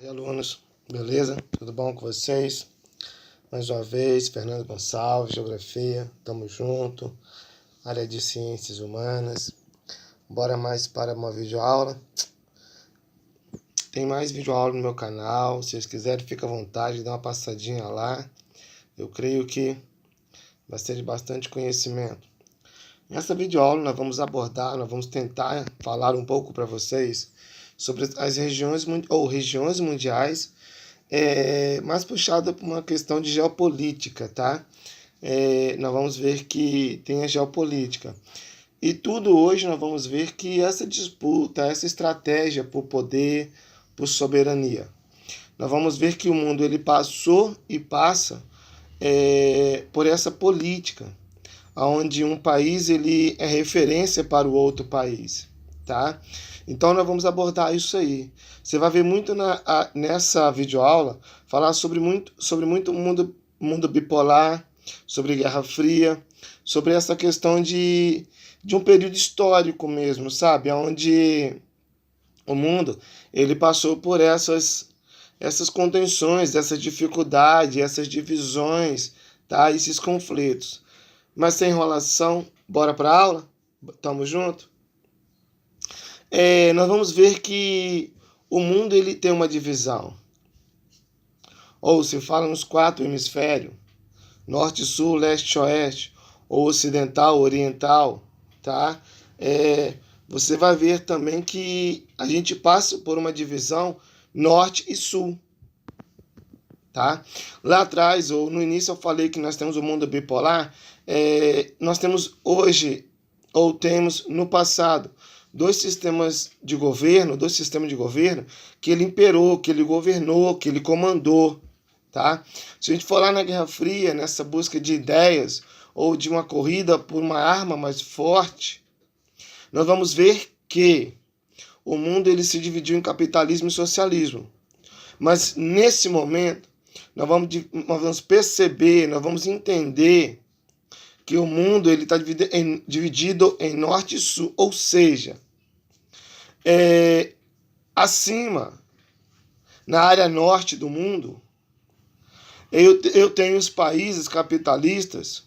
E aí, alunos, beleza? Tudo bom com vocês? Mais uma vez, Fernando Gonçalves, Geografia, tamo junto, área de Ciências Humanas. Bora mais para uma videoaula. Tem mais videoaula no meu canal, se vocês quiserem, fica à vontade, dá uma passadinha lá. Eu creio que vai ser de bastante conhecimento. Nessa videoaula nós vamos tentar falar um pouco para vocês sobre as regiões mundiais, mais puxada por uma questão de geopolítica, tá? Nós vamos ver que tem a geopolítica. E tudo hoje nós vamos ver que essa disputa, essa estratégia por poder, por soberania. Nós vamos ver que o mundo ele passou e passa por essa política, onde um país ele é referência para o outro país, tá? Então nós vamos abordar isso aí. Você vai ver muito nessa videoaula falar sobre muito mundo bipolar, sobre Guerra Fria, sobre essa questão de um período histórico mesmo, sabe? Onde o mundo ele passou por essas contenções, essas dificuldades, essas divisões, tá? Esses conflitos. Mas sem enrolação, bora para a aula? Tamo junto? Nós vamos ver que o mundo ele tem uma divisão. Ou se fala nos 4 hemisférios, norte, sul, leste, oeste, ou ocidental, oriental, tá? Você vai ver também que a gente passa por uma divisão norte e sul, tá? Lá atrás, ou no início eu falei que nós temos o mundo bipolar. Nós temos hoje, ou temos no passado, dois sistemas de governo que ele imperou, que ele governou, que ele comandou, tá? Se a gente for lá na Guerra Fria, nessa busca de ideias, ou de uma corrida por uma arma mais forte, nós vamos ver que o mundo ele se dividiu em capitalismo e socialismo. Mas nesse momento, nós vamos perceber, nós vamos entender que o mundo está dividido em norte e sul, ou seja, acima, na área norte do mundo, eu tenho os países capitalistas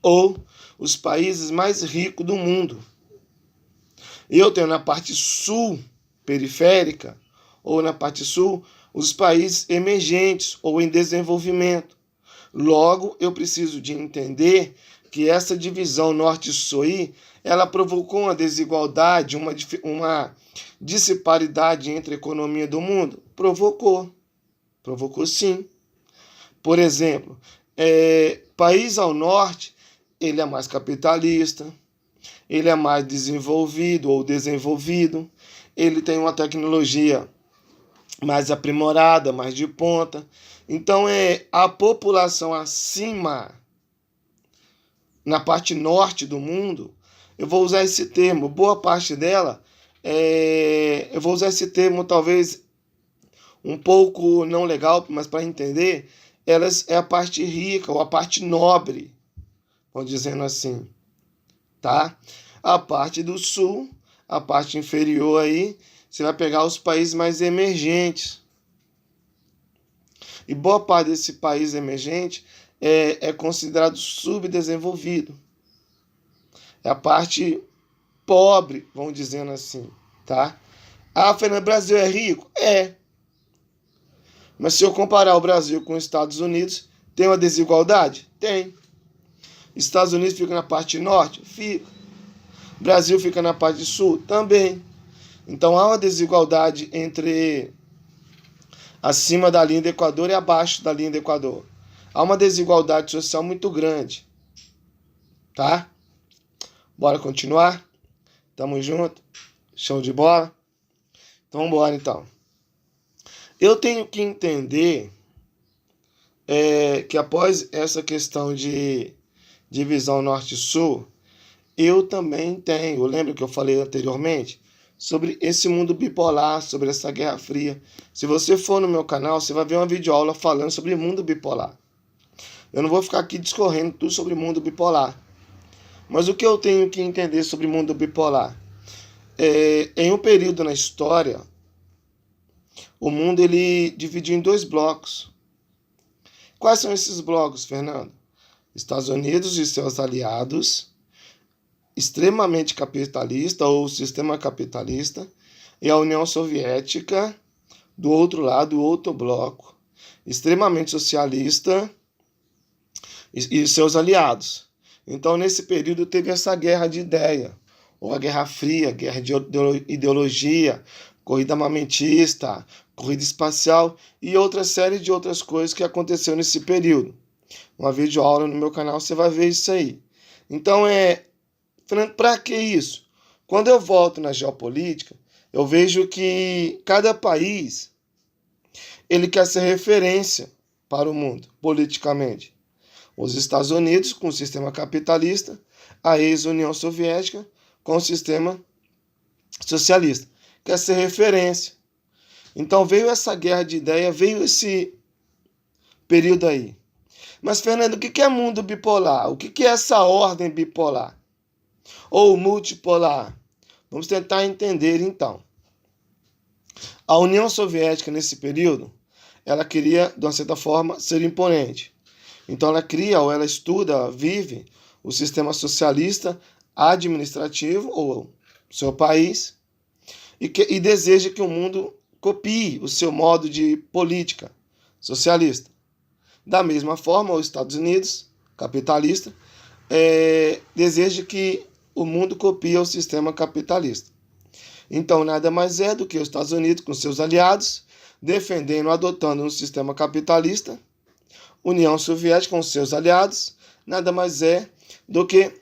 ou os países mais ricos do mundo. Eu tenho na parte sul, periférica, ou na parte sul, os países emergentes ou em desenvolvimento. Logo, eu preciso de entender que essa divisão norte-sul aí, ela provocou uma desigualdade, uma disparidade entre a economia do mundo? Provocou sim. Por exemplo, país ao norte, ele é mais capitalista, ele é mais desenvolvido ou desenvolvido, ele tem uma tecnologia mais aprimorada, mais de ponta. Então, a população acima, na parte norte do mundo, eu vou usar esse termo, boa parte dela, eu vou usar esse termo talvez um pouco não legal, mas para entender, elas é a parte rica ou a parte nobre, vamos dizendo assim, tá? A parte do sul, a parte inferior aí, você vai pegar os países mais emergentes. E boa parte desse país emergente é considerado subdesenvolvido. É a parte pobre, vamos dizendo assim, tá? Ah, Fernando, o Brasil é rico? É. Mas se eu comparar o Brasil com os Estados Unidos, tem uma desigualdade? Tem. Estados Unidos fica na parte norte? Fica. Brasil fica na parte sul? Também. Então há uma desigualdade entre acima da linha do Equador e abaixo da linha do Equador. Há uma desigualdade social muito grande. Tá? Bora continuar? Tamo junto? Show de bola? Então vamos embora então. Eu tenho que entender que após essa questão de divisão norte-sul, eu também tenho, lembra que eu falei anteriormente, sobre esse mundo bipolar, sobre essa Guerra Fria. Se você for no meu canal, você vai ver uma videoaula falando sobre mundo bipolar. Eu não vou ficar aqui discorrendo tudo sobre mundo bipolar. Mas o que eu tenho que entender sobre mundo bipolar? Em um período na história, o mundo ele dividiu em dois blocos. Quais são esses blocos, Fernando? Estados Unidos e seus aliados, extremamente capitalista ou sistema capitalista, e a União Soviética, do outro lado, o outro bloco, extremamente socialista e seus aliados. Então, nesse período, teve essa guerra de ideia, ou a Guerra Fria, guerra de ideologia, corrida armamentista, corrida espacial e outra série de outras coisas que aconteceu nesse período. Uma videoaula no meu canal, você vai ver isso aí. Então, Fernando, para que isso? Quando eu volto na geopolítica, eu vejo que cada país ele quer ser referência para o mundo, politicamente. Os Estados Unidos, com o sistema capitalista, a ex-União Soviética, com o sistema socialista. Quer ser referência. Então veio essa guerra de ideia, veio esse período aí. Mas, Fernando, o que é mundo bipolar? O que é essa ordem bipolar? Ou multipolar? Vamos tentar entender, então. A União Soviética, nesse período, ela queria, de uma certa forma, ser imponente. Então ela cria, ou ela estuda, vive o sistema socialista administrativo, ou seu país, e deseja que o mundo copie o seu modo de política socialista. Da mesma forma, os Estados Unidos, capitalista, deseja que o mundo copie o sistema capitalista. Então, nada mais é do que os Estados Unidos, com seus aliados, defendendo, adotando um sistema capitalista, União Soviética, com seus aliados, nada mais é do que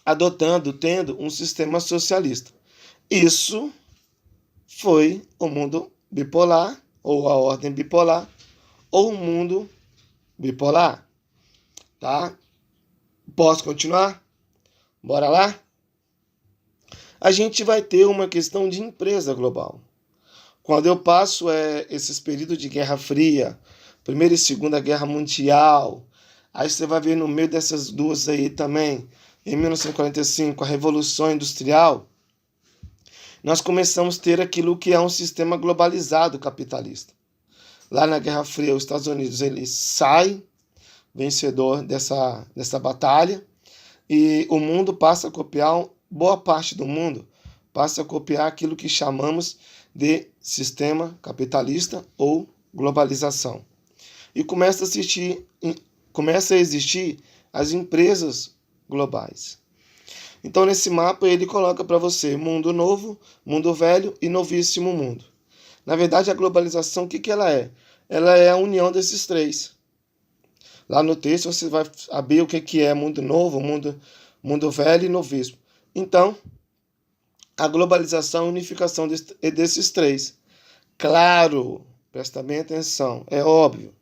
adotando, tendo um sistema socialista. Isso foi o mundo bipolar, ou a ordem bipolar, ou o mundo bipolar. Tá? Posso continuar? Bora lá? A gente vai ter uma questão de empresa global. Quando eu passo esses períodos de Guerra Fria, Primeira e Segunda Guerra Mundial, aí você vai ver no meio dessas duas aí também, em 1945, a Revolução Industrial, nós começamos a ter aquilo que é um sistema globalizado capitalista. Lá na Guerra Fria, os Estados Unidos ele sai vencedor dessa batalha e o mundo passa a copiar, boa parte do mundo passa a copiar aquilo que chamamos de sistema capitalista ou globalização. E começa a existir as empresas globais. Então, nesse mapa, ele coloca para você mundo novo, mundo velho e novíssimo mundo. Na verdade, a globalização, o que ela é? Ela é a união desses três. Lá no texto, você vai saber o que é mundo novo, mundo velho e novíssimo. Então, a globalização é a unificação desses três. Claro, presta bem atenção, é óbvio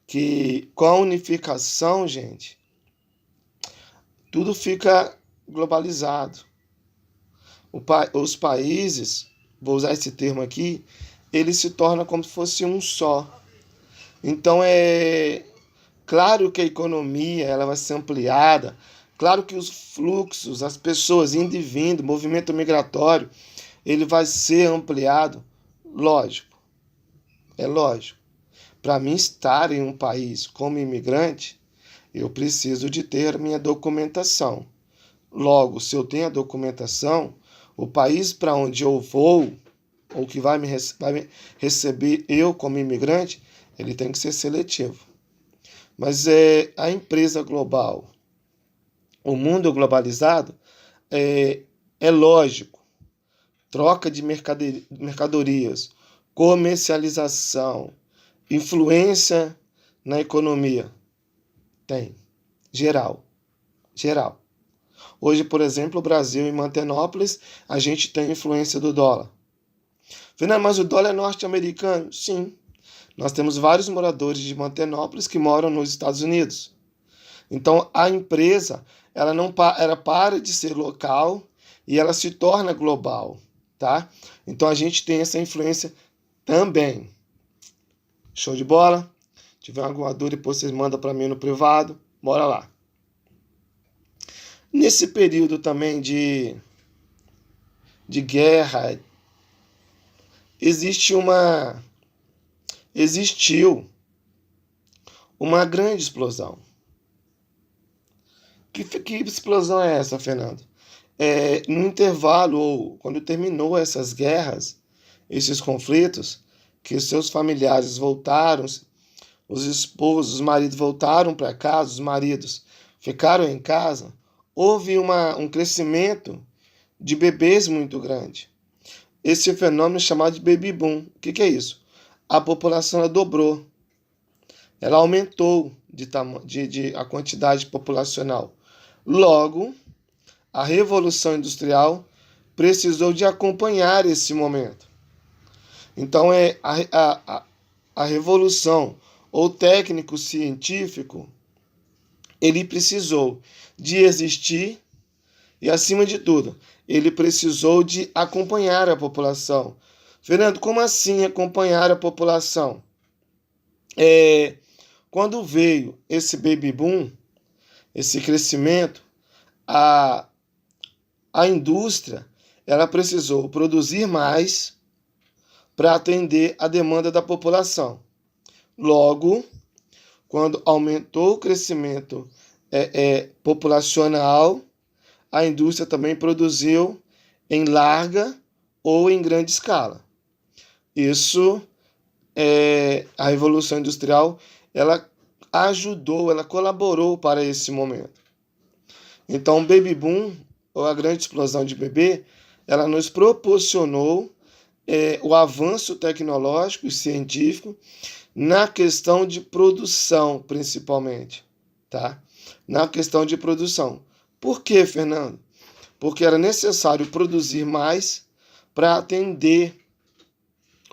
que com a unificação, gente, tudo fica globalizado. Os países, vou usar esse termo aqui, eles se tornam como se fosse um só. Então é claro que a economia ela vai ser ampliada, claro que os fluxos, as pessoas indo e vindo, movimento migratório, ele vai ser ampliado, lógico, é lógico. Para mim estar em um país como imigrante, eu preciso de ter minha documentação. Logo, se eu tenho a documentação, o país para onde eu vou, ou que vai me receber eu como imigrante, ele tem que ser seletivo. Mas a empresa global, o mundo globalizado, é lógico. Troca de mercadorias, comercialização, influência na economia. Tem. Geral. Hoje, por exemplo, o Brasil, em Mantenópolis, a gente tem influência do dólar. Fernando, mas o dólar é norte-americano? Sim. Nós temos vários moradores de Mantenópolis que moram nos Estados Unidos. Então, a empresa ela para de ser local e ela se torna global. Tá? Então, a gente tem essa influência também. Show de bola? Se tiver alguma dúvida, depois vocês mandam para mim no privado. Bora lá. Nesse período também de guerra, existe uma uma grande explosão. Que explosão é essa, Fernando? No intervalo, ou quando terminou essas guerras, esses conflitos, que seus familiares voltaram, os esposos, os maridos voltaram para casa, os maridos ficaram em casa, houve um crescimento de bebês muito grande. Esse fenômeno é chamado de baby boom. O que é isso? A população ela dobrou, ela aumentou a quantidade populacional. Logo, a Revolução Industrial precisou de acompanhar esse momento. Então, a revolução ou técnico-científico, ele precisou de existir e, acima de tudo, ele precisou de acompanhar a população. Fernando, como assim acompanhar a população? Quando veio esse baby boom, esse crescimento, a indústria ela precisou produzir mais para atender a demanda da população. Logo, quando aumentou o crescimento populacional, a indústria também produziu em larga ou em grande escala. Isso, a Revolução Industrial, ela ajudou, ela colaborou para esse momento. Então, o baby boom, ou a grande explosão de bebê, ela nos proporcionou o avanço tecnológico e científico na questão de produção, principalmente, tá? Na questão de produção. Por quê, Fernando? Porque era necessário produzir mais para atender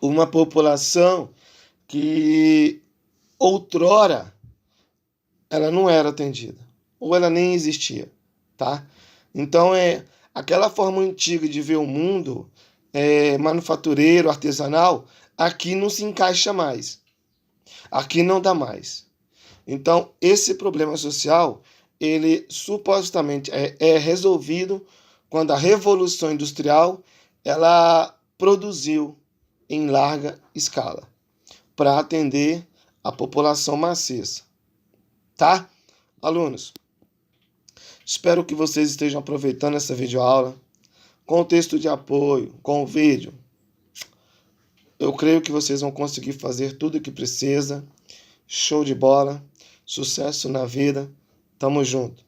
uma população que outrora ela não era atendida, ou ela nem existia, tá? Então, aquela forma antiga de ver o mundo, manufatureiro, artesanal, aqui não se encaixa mais. Aqui não dá mais. Então, esse problema social, ele supostamente é resolvido quando a Revolução Industrial, ela produziu em larga escala para atender a população maciça. Tá? Alunos, espero que vocês estejam aproveitando essa videoaula com o texto de apoio, com o vídeo. Eu creio que vocês vão conseguir fazer tudo o que precisa. Show de bola. Sucesso na vida. Tamo junto.